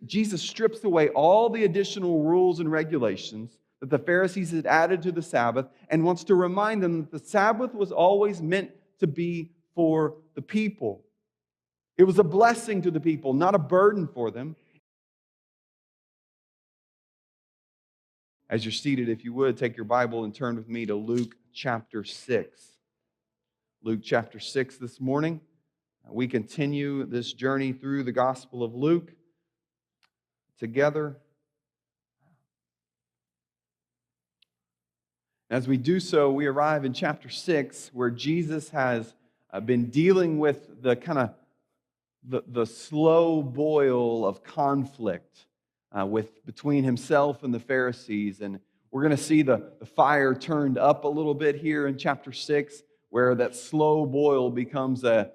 Jesus strips away all the additional rules and regulations that the Pharisees had added to the Sabbath and wants to remind them that the Sabbath was always meant to be for the people. It was a blessing to the people, not a burden for them. As you're seated, if you would, take your Bible and turn with me to Luke chapter 6. Luke chapter 6 this morning. We continue this journey through the Gospel of Luke together. As we do so, we arrive in chapter 6, where Jesus has been dealing with the kind of the slow boil of conflict between himself and the Pharisees. And we're going to see the fire turned up a little bit here in chapter 6, where that slow boil becomes a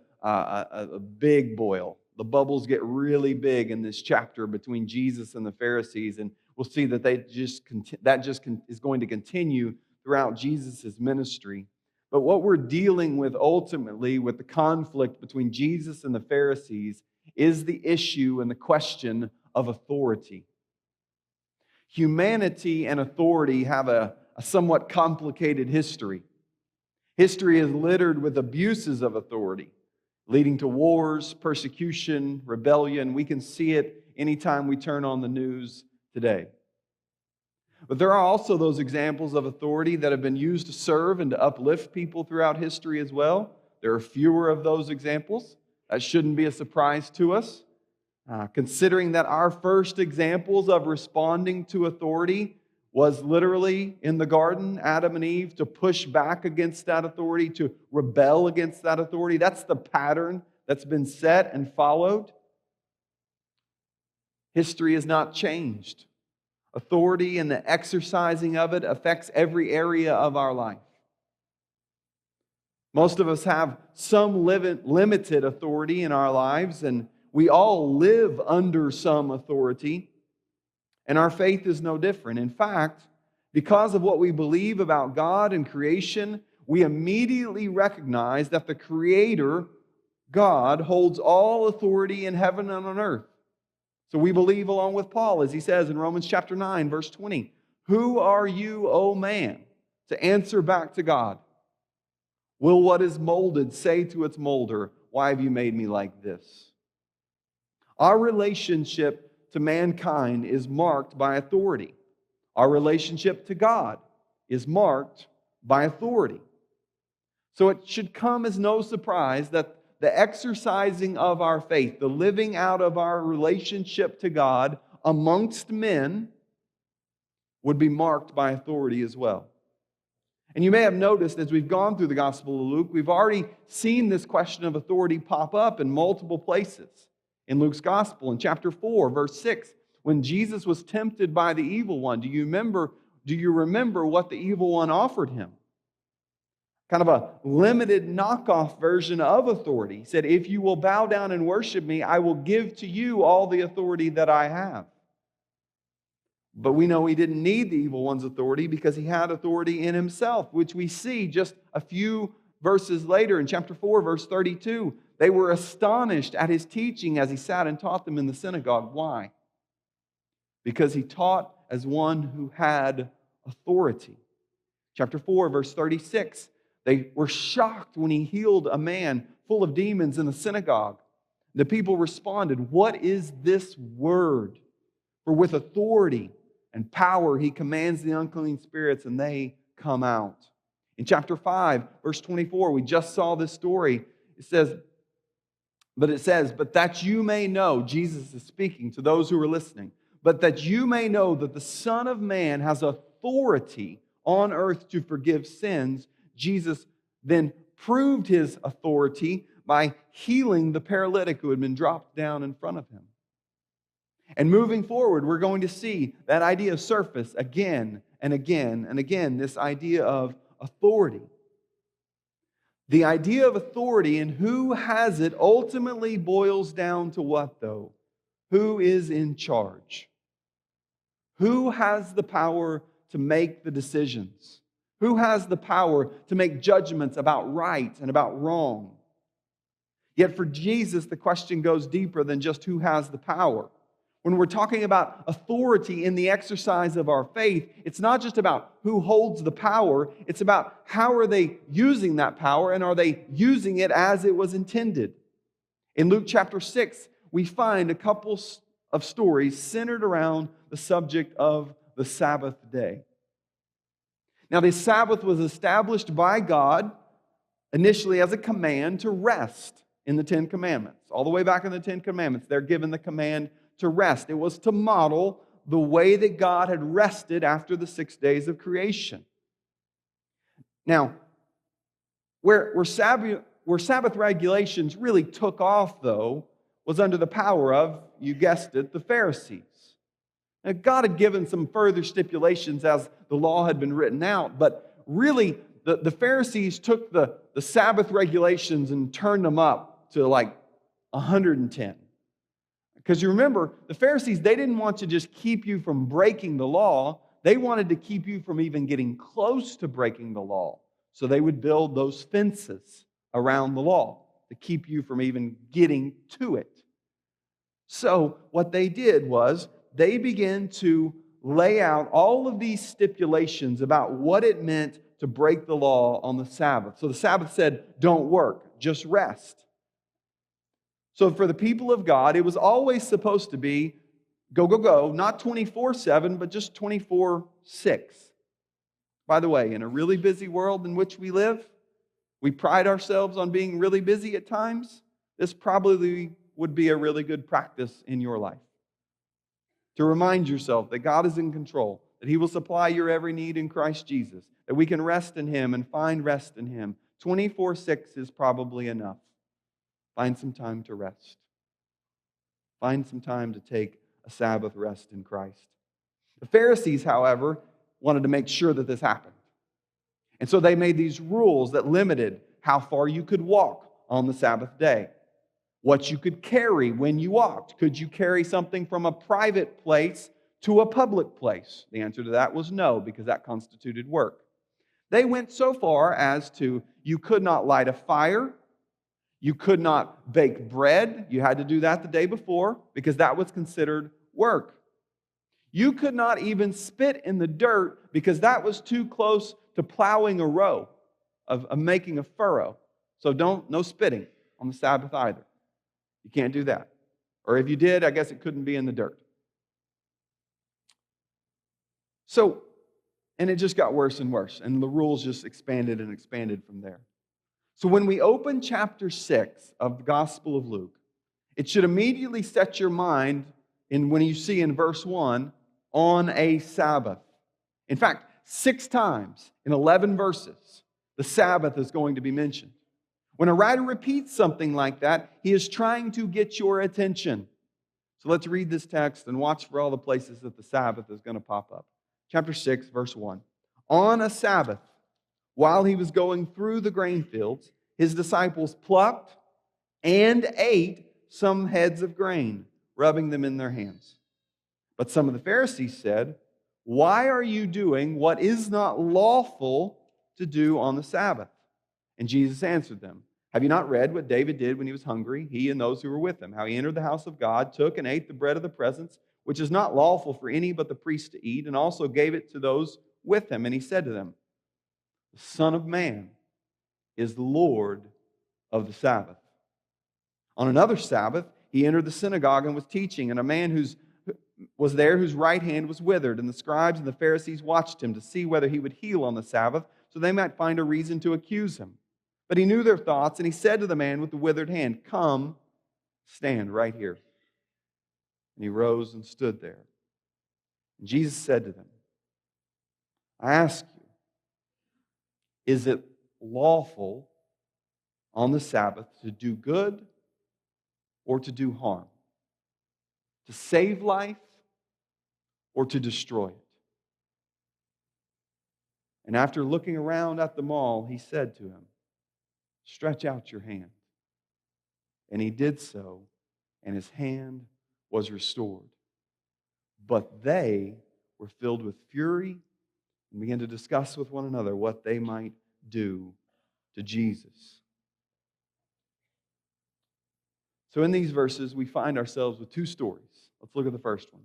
big boil. The bubbles get really big in this chapter between Jesus and the Pharisees, and we'll see that is going to continue throughout Jesus' ministry. But what we're dealing with ultimately with the conflict between Jesus and the Pharisees is the issue and the question of authority. Humanity and authority have a somewhat complicated history. History is littered with abuses of authority, leading to wars, persecution, rebellion. We can see it anytime we turn on the news today. But there are also those examples of authority that have been used to serve and to uplift people throughout history as well. There are fewer of those examples. That shouldn't be a surprise to us, considering that our first examples of responding to authority was literally in the garden, Adam and Eve, to push back against that authority, to rebel against that authority. That's the pattern that's been set and followed. History has not changed. Authority and the exercising of it affects every area of our life. Most of us have some limited authority in our lives, and we all live under some authority, and our faith is no different. In fact, because of what we believe about God and creation, we immediately recognize that the Creator, God, holds all authority in heaven and on earth. So we believe along with Paul, as he says in Romans chapter 9, verse 20, "Who are you, O man, to answer back to God? Will what is molded say to its molder, 'Why have you made me like this?'" Our relationship to mankind is marked by authority. Our relationship to God is marked by authority. So it should come as no surprise that the exercising of our faith, the living out of our relationship to God amongst men, would be marked by authority as well. And you may have noticed as we've gone through the Gospel of Luke, we've already seen this question of authority pop up in multiple places. In Luke's Gospel, in chapter 4, verse 6, when Jesus was tempted by the evil one, do you remember what the evil one offered him? Kind of a limited knockoff version of authority. He said, "If you will bow down and worship me, I will give to you all the authority that I have." But we know he didn't need the evil one's authority because he had authority in himself, which we see just a few verses later in chapter 4, verse 32. They were astonished at his teaching as he sat and taught them in the synagogue. Why? Because he taught as one who had authority. Chapter 4, verse 36. They were shocked when he healed a man full of demons in the synagogue. The people responded, "What is this word? For with authority and power he commands the unclean spirits, and they come out." In chapter 5, verse 24, we just saw this story. It says, "But that you may know," Jesus is speaking to those who are listening, "but that you may know that the Son of Man has authority on earth to forgive sins." Jesus then proved his authority by healing the paralytic who had been dropped down in front of him. And moving forward, we're going to see that idea surface again and again and again, this idea of authority. The idea of authority and who has it ultimately boils down to what, though? Who is in charge? Who has the power to make the decisions? Who has the power to make judgments about right and about wrong? Yet for Jesus, the question goes deeper than just who has the power. When we're talking about authority in the exercise of our faith, it's not just about who holds the power, it's about how are they using that power and are they using it as it was intended. In Luke chapter 6, we find a couple of stories centered around the subject of the Sabbath day. Now, the Sabbath was established by God initially as a command to rest in the Ten Commandments. All the way back in the Ten Commandments, they're given the command to rest. It was to model the way that God had rested after the 6 days of creation. Now, where Sabbath regulations really took off, though, was under the power of, you guessed it, the Pharisees. Now, God had given some further stipulations as the law had been written out, but really the Pharisees took the Sabbath regulations and turned them up to like 110. Because you remember, the Pharisees, they didn't want to just keep you from breaking the law. They wanted to keep you from even getting close to breaking the law. So they would build those fences around the law to keep you from even getting to it. So what they did was they began to lay out all of these stipulations about what it meant to break the law on the Sabbath. So the Sabbath said, don't work, just rest. So for the people of God, it was always supposed to be go, go, go, not 24/7, but just 24/6. By the way, in a really busy world in which we live, we pride ourselves on being really busy at times. This probably would be a really good practice in your life. To remind yourself that God is in control, that He will supply your every need in Christ Jesus, that we can rest in Him and find rest in Him. 24/6 is probably enough. Find some time to rest. Find some time to take a Sabbath rest in Christ. The Pharisees, however, wanted to make sure that this happened. And so they made these rules that limited how far you could walk on the Sabbath day, what you could carry when you walked. Could you carry something from a private place to a public place? The answer to that was no, because that constituted work. They went so far as to, you could not light a fire. You could not bake bread. You had to do that the day before because that was considered work. You could not even spit in the dirt because that was too close to plowing a row, of making a furrow. So no spitting on the Sabbath either. You can't do that. Or if you did, I guess it couldn't be in the dirt. So, and it just got worse and worse, and the rules just expanded and expanded from there. So when we open chapter 6 of the Gospel of Luke, it should immediately set your mind in when you see in verse 1, on a Sabbath. In fact, 6 times in 11 verses, the Sabbath is going to be mentioned. When a writer repeats something like that, he is trying to get your attention. So let's read this text and watch for all the places that the Sabbath is going to pop up. Chapter 6, verse 1. On a Sabbath, while he was going through the grain fields, his disciples plucked and ate some heads of grain, rubbing them in their hands. But some of the Pharisees said, "Why are you doing what is not lawful to do on the Sabbath?" And Jesus answered them, "Have you not read what David did when he was hungry, he and those who were with him? How he entered the house of God, took and ate the bread of the presence, which is not lawful for any but the priest to eat, and also gave it to those with him. And he said to them, the Son of Man is the Lord of the Sabbath." On another Sabbath, he entered the synagogue and was teaching, and a man was there whose right hand was withered, and the scribes and the Pharisees watched him to see whether he would heal on the Sabbath, so they might find a reason to accuse him. But he knew their thoughts, and he said to the man with the withered hand, "Come, stand right here." And he rose and stood there. And Jesus said to them, "I ask you, is it lawful on the Sabbath to do good or to do harm? To save life or to destroy it?" And after looking around at them all, he said to him, "Stretch out your hand." And he did so, and his hand was restored. But they were filled with fury and began to discuss with one another what they might do to Jesus. So in these verses, we find ourselves with 2 stories. Let's look at the first one.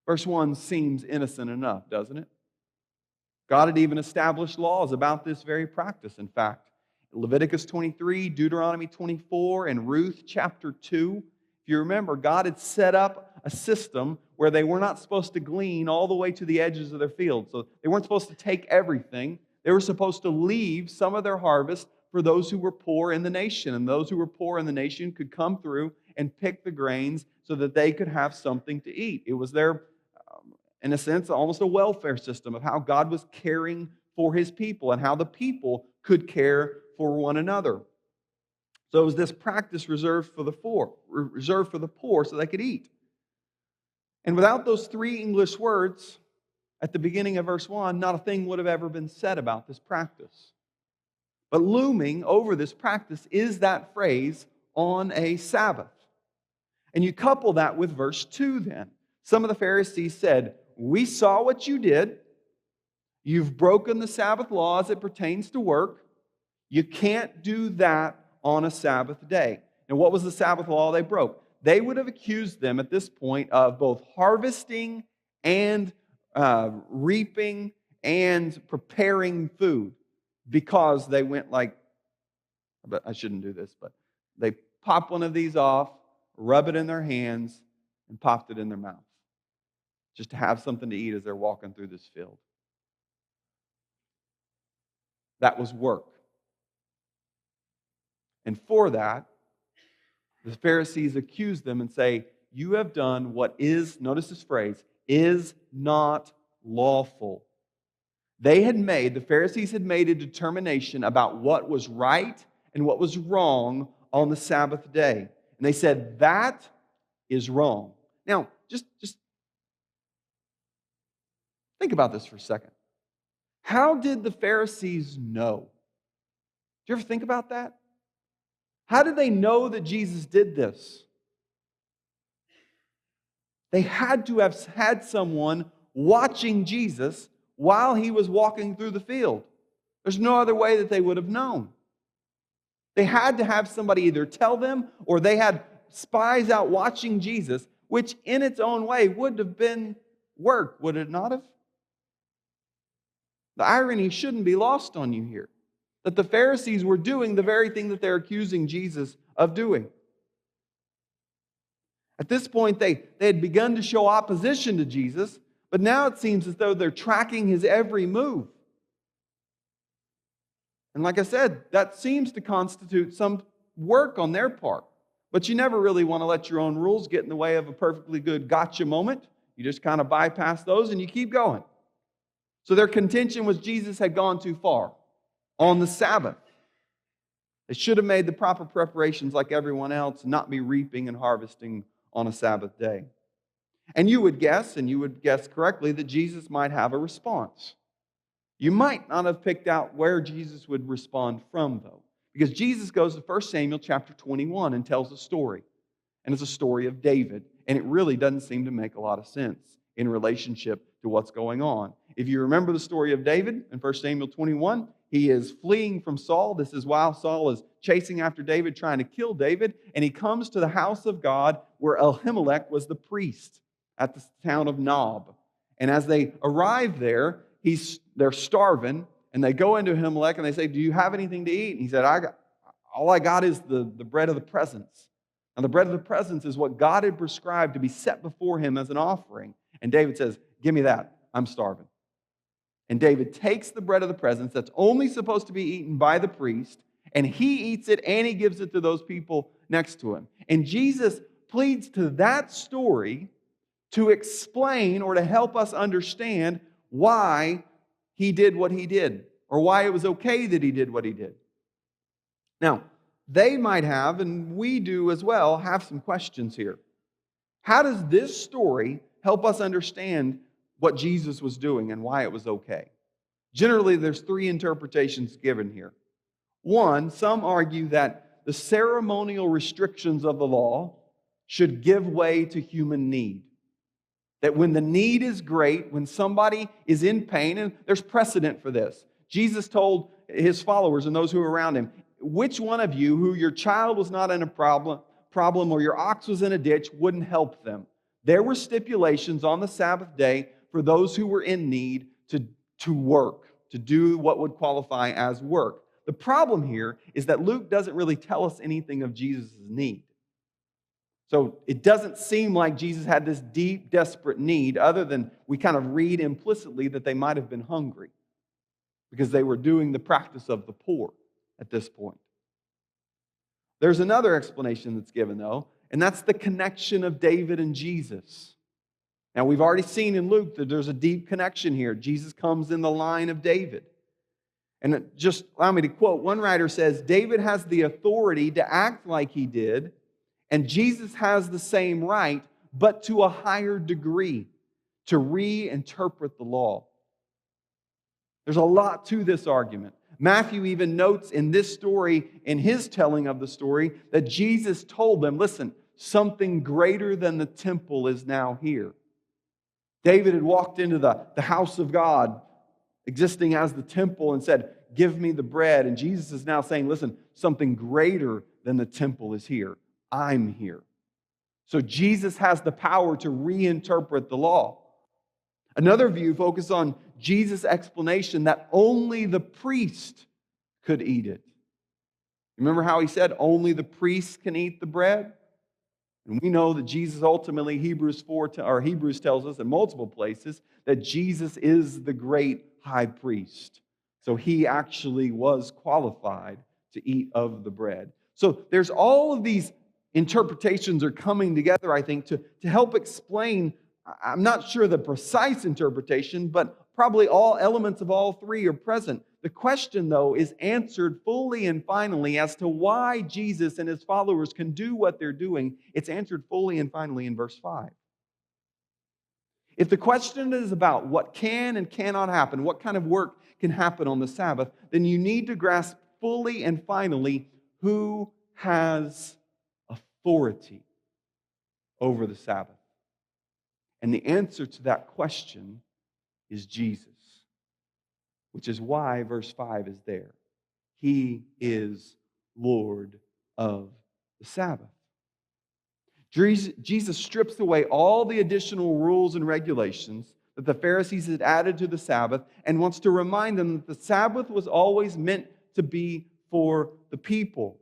Verse 1 seems innocent enough, doesn't it? God had even established laws about this very practice. In fact, Leviticus 23, Deuteronomy 24, and Ruth chapter 2, if you remember, God had set up a system where they were not supposed to glean all the way to the edges of their field. So they weren't supposed to take everything. They were supposed to leave some of their harvest for those who were poor in the nation. And those who were poor in the nation could come through and pick the grains so that they could have something to eat. It was their, in a sense, almost a welfare system of how God was caring for His people and how the people could care for one another. So it was this practice reserved for the poor so they could eat. And without those three English words at the beginning of verse 1, not a thing would have ever been said about this practice. But looming over this practice is that phrase, on a Sabbath. And you couple that with verse 2 then. Some of the Pharisees said, "We saw what you did. You've broken the Sabbath law as it pertains to work. You can't do that on a Sabbath day." And what was the Sabbath law they broke? They would have accused them at this point of both harvesting and reaping and preparing food, because they went like, but I shouldn't do this, but they popped one of these off, rub it in their hands, and popped it in their mouth, just to have something to eat as they're walking through this field. That was work. And for that, the Pharisees accuse them and say, "You have done what is," notice this phrase, "is not lawful." The Pharisees had made a determination about what was right and what was wrong on the Sabbath day. And they said, that is wrong. Now, just think about this for a second. How did the Pharisees know? Do you ever think about that? How did they know that Jesus did this? They had to have had someone watching Jesus while He was walking through the field. There's no other way that they would have known. They had to have somebody either tell them, or they had spies out watching Jesus, which in its own way would have been work, would it not have? The irony shouldn't be lost on you here, that the Pharisees were doing the very thing that they're accusing Jesus of doing. At this point, they had begun to show opposition to Jesus, but now it seems as though they're tracking His every move. And like I said, that seems to constitute some work on their part. But you never really want to let your own rules get in the way of a perfectly good gotcha moment. You just kind of bypass those and you keep going. So their contention was Jesus had gone too far on the Sabbath. They should have made the proper preparations like everyone else, and not be reaping and harvesting on a Sabbath day. And you would guess correctly, that Jesus might have a response. You might not have picked out where Jesus would respond from, though, because Jesus goes to 1 Samuel chapter 21 and tells a story. And it's a story of David, and it really doesn't seem to make a lot of sense in relationship to what's going on. If you remember the story of David in 1 Samuel 21, he is fleeing from Saul. This is while Saul is chasing after David, trying to kill David, and he comes to the house of God where Ahimelech was the priest at the town of Nob. And as they arrive there, they're starving, and they go into Ahimelech and they say, "Do you have anything to eat?" And he said, all I got is the bread of the presence. And the bread of the presence is what God had prescribed to be set before him as an offering. And David says, "Give me that. I'm starving." And David takes the bread of the presence that's only supposed to be eaten by the priest, and he eats it and he gives it to those people next to him. And Jesus pleads to that story to explain or to help us understand why he did what he did, or why it was okay that he did what he did. Now, they might have, and we do as well, have some questions here. How does this story help us understand what Jesus was doing and why it was okay? Generally, there's three interpretations given here. One, some argue that the ceremonial restrictions of the law should give way to human need. That when the need is great, when somebody is in pain, and there's precedent for this. Jesus told his followers and those who were around him, which one of you, who your child was not in a problem or your ox was in a ditch, wouldn't help them? There were stipulations on the Sabbath day for those who were in need to work, to do what would qualify as work. The problem here is that Luke doesn't really tell us anything of Jesus' need. So it doesn't seem like Jesus had this deep, desperate need, other than we kind of read implicitly that they might have been hungry because they were doing the practice of the poor at this point. There's another explanation that's given, though, and that's the connection of David and Jesus. Now, we've already seen in Luke that there's a deep connection here. Jesus comes in the line of David. And just allow me to quote, one writer says, David has the authority to act like he did, and Jesus has the same right, but to a higher degree, to reinterpret the law. There's a lot to this argument. Matthew even notes in this story, in his telling of the story, that Jesus told them, listen, something greater than the temple is now here. David had walked into the house of God, existing as the temple, and said, give me the bread. And Jesus is now saying, listen, something greater than the temple is here. I'm here. So Jesus has the power to reinterpret the law. Another view focuses on Jesus' explanation that only the priest could eat it. Remember how he said only the priest can eat the bread? And we know that Jesus ultimately, Hebrews tells us in multiple places that Jesus is the great high priest. So he actually was qualified to eat of the bread. So there's all of these interpretations are coming together, I think, to help explain, I'm not sure the precise interpretation, but probably all elements of all three are present. The question, though, is answered fully and finally as to why Jesus and his followers can do what they're doing. It's answered fully and finally in verse 5. If the question is about what can and cannot happen, what kind of work can happen on the Sabbath, then you need to grasp fully and finally who has authority over the Sabbath. And the answer to that question is Jesus, which is why verse 5 is there. He is Lord of the Sabbath. Jesus strips away all the additional rules and regulations that the Pharisees had added to the Sabbath and wants to remind them that the Sabbath was always meant to be for the people.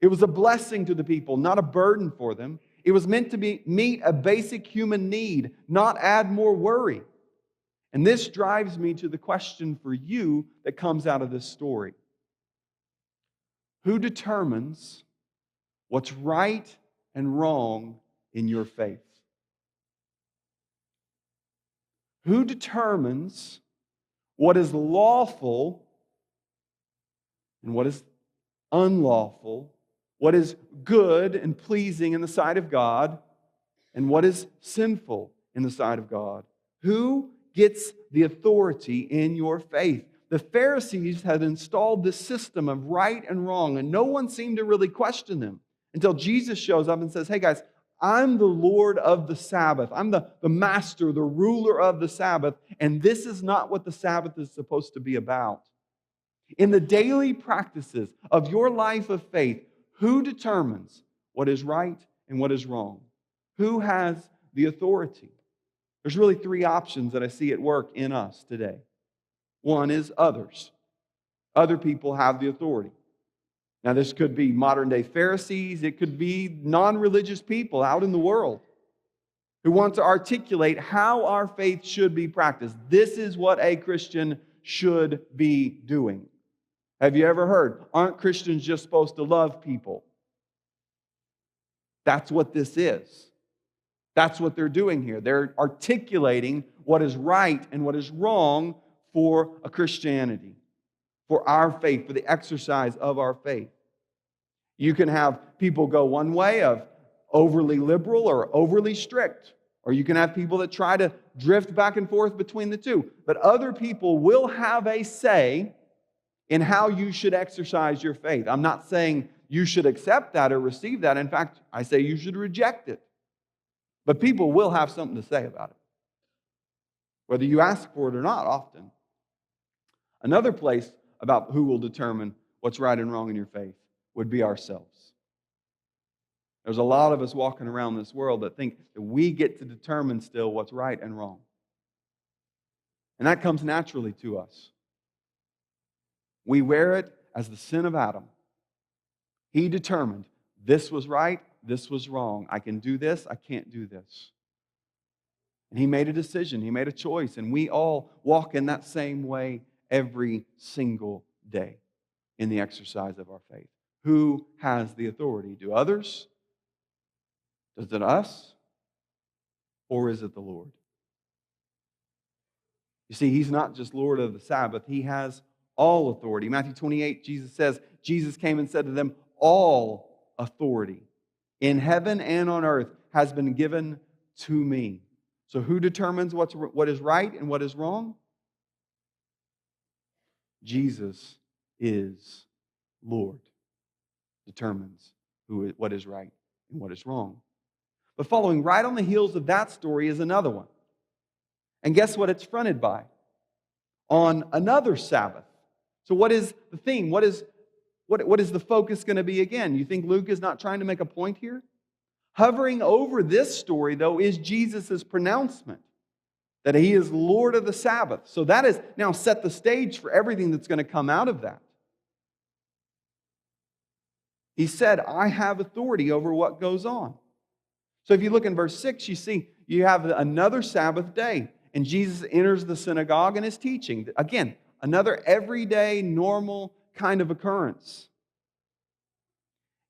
It was a blessing to the people, not a burden for them. It was meant to meet a basic human need, not add more worry. And this drives me to the question for you that comes out of this story. Who determines what's right and wrong in your faith? Who determines what is lawful and what is unlawful, what is good and pleasing in the sight of God, and what is sinful in the sight of God? Who gets the authority in your faith? The Pharisees had installed this system of right and wrong, and no one seemed to really question them until Jesus shows up and says, hey guys, I'm the Lord of the Sabbath. I'm the master, the ruler of the Sabbath, and this is not what the Sabbath is supposed to be about. In the daily practices of your life of faith, who determines what is right and what is wrong? Who has the authority? There's really three options that I see at work in us today. One is others. Other people have the authority. Now, this could be modern-day Pharisees. It could be non-religious people out in the world who want to articulate how our faith should be practiced. This is what a Christian should be doing. Have you ever heard, aren't Christians just supposed to love people? That's what this is. That's what they're doing here. They're articulating what is right and what is wrong for a Christianity, for our faith, for the exercise of our faith. You can have people go one way of overly liberal or overly strict, or you can have people that try to drift back and forth between the two. But other people will have a say in how you should exercise your faith. I'm not saying you should accept that or receive that. In fact, I say you should reject it. But people will have something to say about it, whether you ask for it or not often. Another place about who will determine what's right and wrong in your faith would be ourselves. There's a lot of us walking around this world that think that we get to determine still what's right and wrong. And that comes naturally to us. We wear it as the sin of Adam. He determined this was right, this was wrong. I can do this, I can't do this. And he made a decision, he made a choice, and we all walk in that same way every single day in the exercise of our faith. Who has the authority? Do others? Is it us? Or is it the Lord? You see, he's not just Lord of the Sabbath, he has all authority. Matthew 28, Jesus says, Jesus came and said to them, all authority in heaven and on earth has been given to me. So who determines what is right and what is wrong? Jesus is Lord. Determines what is right and what is wrong. But following right on the heels of that story is another one. And guess what it's fronted by? On another Sabbath. So what is the theme? What is the focus going to be again? You think Luke is not trying to make a point here? Hovering over this story, though, is Jesus' pronouncement that he is Lord of the Sabbath. So that has now set the stage for everything that's going to come out of that. He said, I have authority over what goes on. So if you look in verse 6, you see you have another Sabbath day. And Jesus enters the synagogue and is teaching. Again, another everyday, normal kind of occurrence.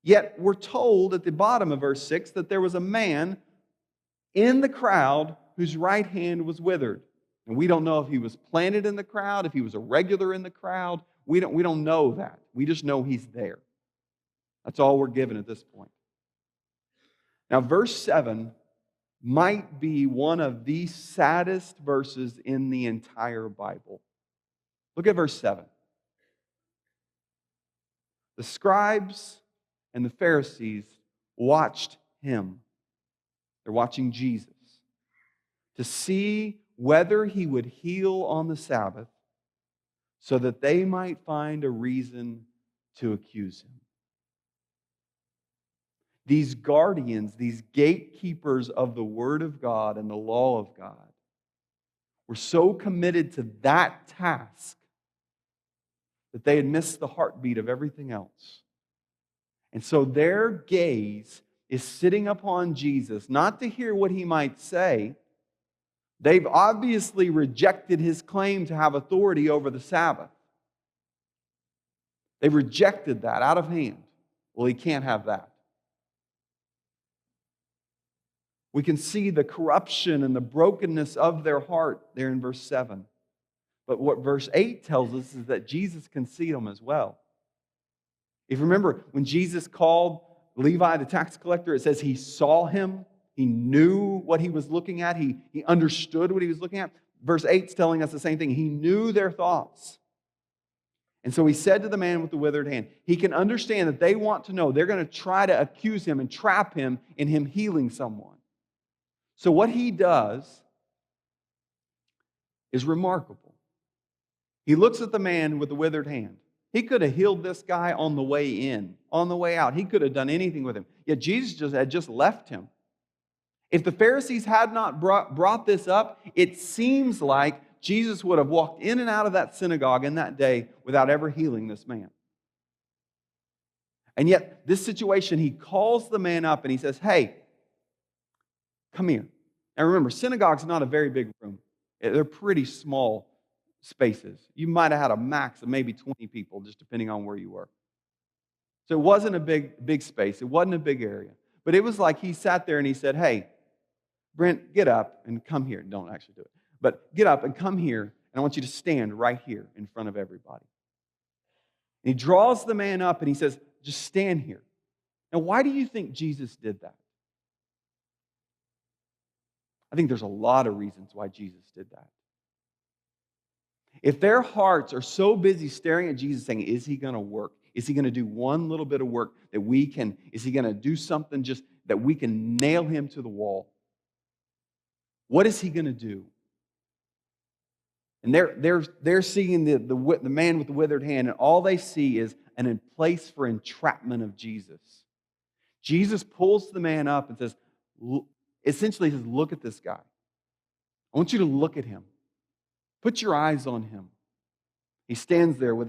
Yet we're told at the bottom of verse 6 that there was a man in the crowd whose right hand was withered. And we don't know if he was planted in the crowd, if he was a regular in the crowd. We don't know that. We just know he's there. That's all we're given at this point. Now, verse 7 might be one of the saddest verses in the entire Bible. Look at verse 7. The scribes and the Pharisees watched him. They're watching Jesus to see whether he would heal on the Sabbath so that they might find a reason to accuse him. These guardians, these gatekeepers of the Word of God and the law of God were so committed to that task that they had missed the heartbeat of everything else. And so their gaze is sitting upon Jesus, not to hear what he might say. They've obviously rejected his claim to have authority over the Sabbath. They've rejected that out of hand. Well, he can't have that. We can see the corruption and the brokenness of their heart there in verse 7. But what verse 8 tells us is that Jesus can see them as well. If you remember, when Jesus called Levi the tax collector, it says he saw him. He knew what he was looking at. He understood what he was looking at. Verse 8 is telling us the same thing. He knew their thoughts. And so he said to the man with the withered hand, he can understand that they want to know. They're going to try to accuse him and trap him in him healing someone. So what he does is remarkable. He looks at the man with the withered hand. He could have healed this guy on the way in, on the way out. He could have done anything with him. Yet Jesus had just left him. If the Pharisees had not brought this up, it seems like Jesus would have walked in and out of that synagogue in that day without ever healing this man. And yet, this situation, he calls the man up and he says, hey, come here. Now remember, synagogue's not a very big room. They're pretty small spaces. You might have had a max of maybe 20 people, just depending on where you were. So it wasn't a big space. It wasn't a big area. But it was like he sat there and he said, hey, Brent, get up and come here. Don't actually do it. But get up and come here, and I want you to stand right here in front of everybody. And he draws the man up and he says, just stand here. Now, why do you think Jesus did that? I think there's a lot of reasons why Jesus did that. If their hearts are so busy staring at Jesus saying, is he going to work? Is he going to do one little bit of work that we can, is he going to do something just that we can nail him to the wall? What is he going to do? And they're seeing the man with the withered hand, and all they see is a place for entrapment of Jesus. Jesus pulls the man up and says, essentially says, look at this guy. I want you to look at him. Put your eyes on him. He stands there with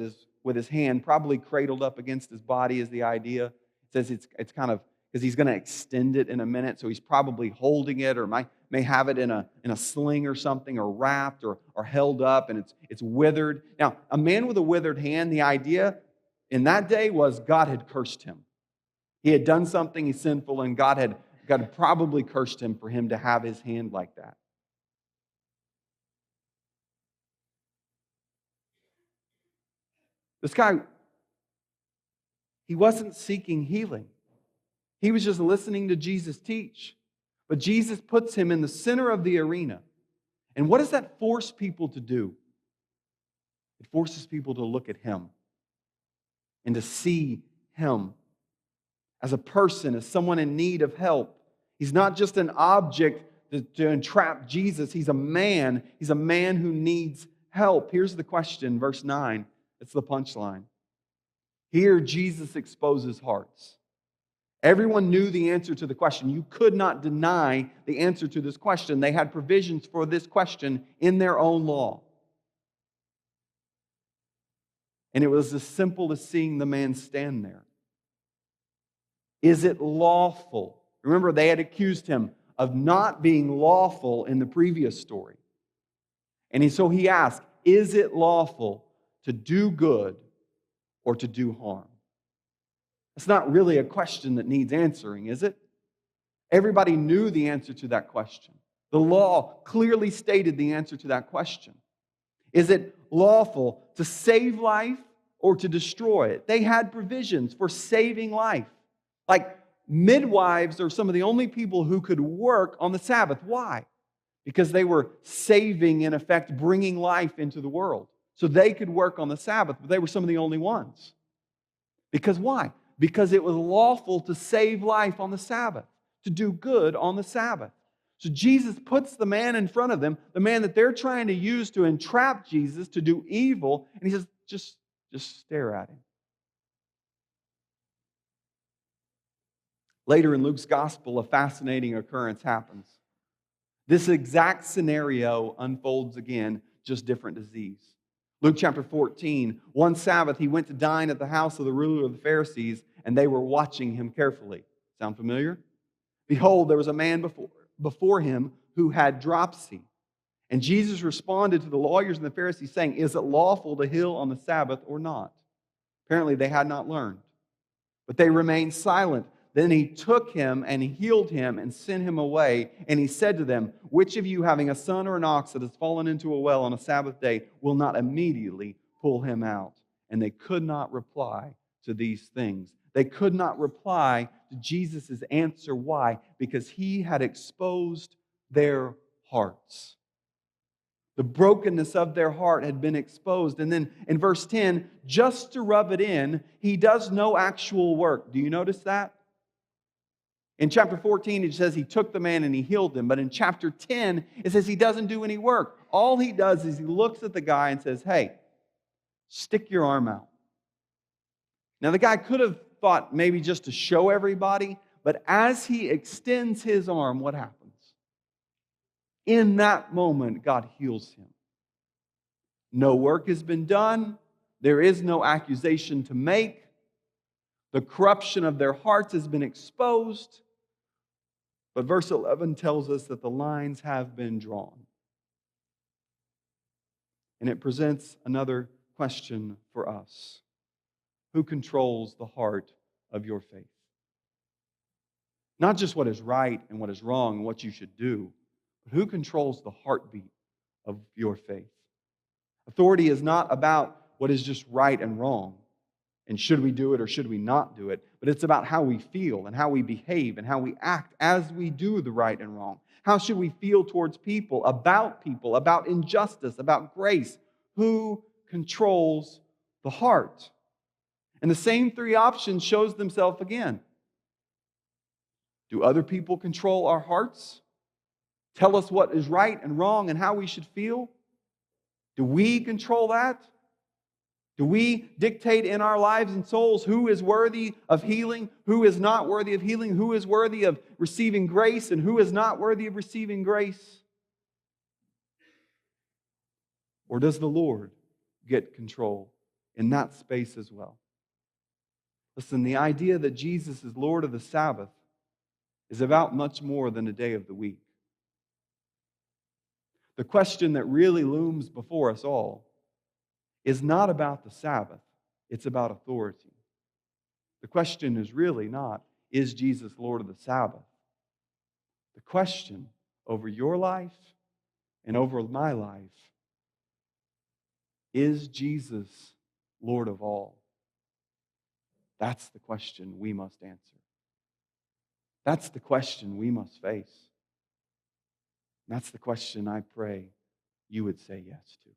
his hand probably cradled up against his body is the idea. It says it's kind of, because he's going to extend it in a minute, so he's probably holding it or may have it in a sling or something, or wrapped or held up, and it's withered. Now, a man with a withered hand, the idea in that day was God had cursed him. He had done something sinful, and God had probably cursed him for him to have his hand like that. This guy, he wasn't seeking healing. He was just listening to Jesus teach. But Jesus puts him in the center of the arena. And what does that force people to do? It forces people to look at him and to see him as a person, as someone in need of help. He's not just an object to entrap Jesus. He's a man. He's a man who needs help. Here's the question, verse 9. It's the punchline. Here, Jesus exposes hearts. Everyone knew the answer to the question. You could not deny the answer to this question. They had provisions for this question in their own law. And it was as simple as seeing the man stand there. Is it lawful? Remember, they had accused him of not being lawful in the previous story. And so he asked, is it lawful to do good or to do harm? It's not really a question that needs answering, is it? Everybody knew the answer to that question. The law clearly stated the answer to that question. Is it lawful to save life or to destroy it? They had provisions for saving life. Like midwives are some of the only people who could work on the Sabbath. Why? Because they were saving, in effect, bringing life into the world. So they could work on the Sabbath, but they were some of the only ones. Because why? Because it was lawful to save life on the Sabbath, to do good on the Sabbath. So Jesus puts the man in front of them, the man that they're trying to use to entrap Jesus, to do evil, and he says, just stare at him. Later in Luke's gospel, a fascinating occurrence happens. This exact scenario unfolds again, just different disease. Luke chapter 14, one Sabbath he went to dine at the house of the ruler of the Pharisees, and they were watching him carefully. Sound familiar? Behold, there was a man before him who had dropsy. And Jesus responded to the lawyers and the Pharisees, saying, is it lawful to heal on the Sabbath or not? Apparently they had not learned. But they remained silent. Then he took him and he healed him and sent him away. And he said to them, which of you, having a son or an ox that has fallen into a well on a Sabbath day, will not immediately pull him out? And they could not reply to these things. They could not reply to Jesus' answer. Why? Because he had exposed their hearts. The brokenness of their heart had been exposed. And then in verse 10, just to rub it in, he does no actual work. Do you notice that? In chapter 14, it says he took the man and he healed him. But in chapter 10, it says he doesn't do any work. All he does is he looks at the guy and says, hey, stick your arm out. Now, the guy could have thought maybe just to show everybody, but as he extends his arm, what happens? In that moment, God heals him. No work has been done. There is no accusation to make. The corruption of their hearts has been exposed. But verse 11 tells us that the lines have been drawn. And it presents another question for us. Who controls the heart of your faith? Not just what is right and what is wrong and what you should do, but who controls the heartbeat of your faith? Authority is not about what is just right and wrong, and should we do it or should we not do it, but it's about how we feel and how we behave and how we act as we do the right and wrong. How should we feel towards people, about injustice, about grace? Who controls the heart? And the same three options shows themselves again. Do other people control our hearts? Tell us what is right and wrong and how we should feel? Do we control that? Do we dictate in our lives and souls who is worthy of healing, who is not worthy of healing, who is worthy of receiving grace, and who is not worthy of receiving grace? Or does the Lord get control in that space as well? Listen, the idea that Jesus is Lord of the Sabbath is about much more than a day of the week. The question that really looms before us all is not about the Sabbath, it's about authority. The question is really not, is Jesus Lord of the Sabbath? The question over your life and over my life, is Jesus Lord of all? That's the question we must answer. That's the question we must face. That's the question I pray you would say yes to.